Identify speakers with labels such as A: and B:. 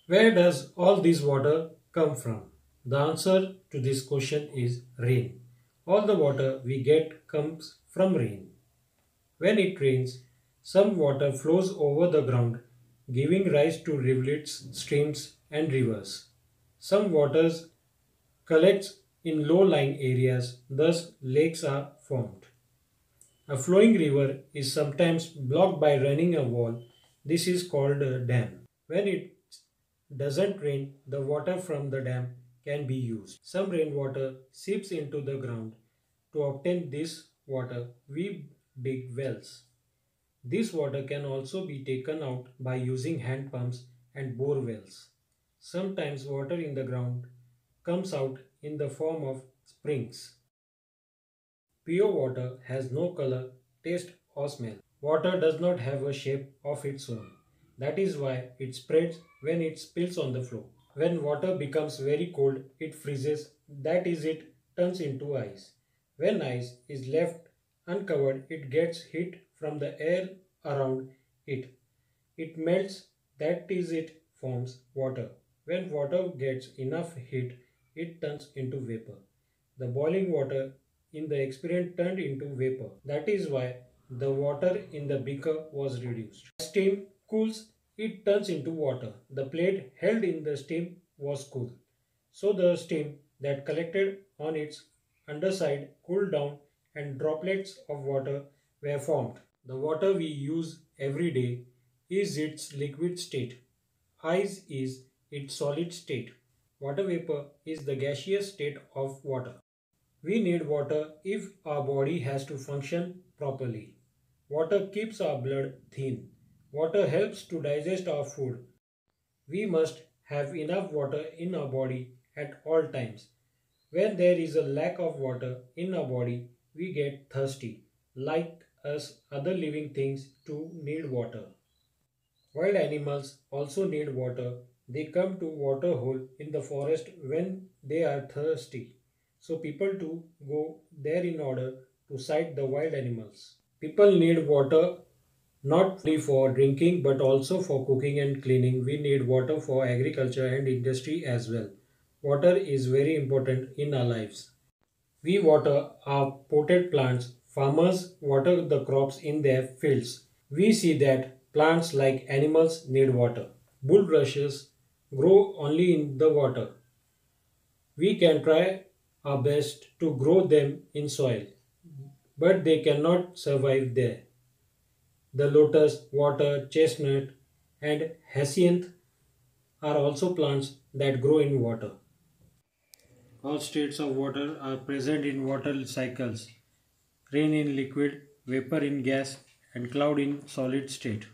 A: Where does all this water come from? The answer to this question is rain. All the water we get comes from rain. When it rains, some water flows over the ground, giving rise to rivulets, streams, and rivers. Some waters collects in low-lying areas, thus lakes are formed. A flowing river is sometimes blocked by running a wall. This is called a dam. When it doesn't rain, the water from the dam can be used. Some rainwater seeps into the ground. To obtain this water, we dig wells. This water can also be taken out by using hand pumps and bore wells. Sometimes water in the ground comes out in the form of springs. Pure water has no color, taste, or smell. Water does not have a shape of its own. That is why it spreads when it spills on the floor. When water becomes very cold, it freezes, that is, it turns into ice. When ice is left uncovered, it gets heat from the air around it. It melts, that is, it forms water. When water gets enough heat, it turns into vapor. The boiling water in the experiment turned into vapor. That is why the water in the beaker was reduced. Steam cools, it turns into water. The plate held in the steam was cool. So the steam that collected on its underside cooled down and droplets of water were formed. The water we use every day is its liquid state. Ice is its solid state. Water vapor is the gaseous state of water. We need water if our body has to function properly. Water keeps our blood thin. Water helps to digest our food. We must have enough water in our body at all times. When there is a lack of water in our body, we get thirsty. Like us, other living things too need water. Wild animals also need water. They come to water hole in the forest when they are thirsty. So people too go there in order to sight the wild animals. People need water not only for drinking but also for cooking and cleaning. We need water for agriculture and industry as well. Water is very important in our lives. We water our potted plants. Farmers water the crops in their fields. We see that plants like animals need water. Bulrushes grow only in the water. We can try our best to grow them in soil, but they cannot survive there. The lotus, water, chestnut, and hyacinth are also plants that grow in water. All states of water are present in water cycles: rain in liquid, vapor in gas, and cloud in solid state.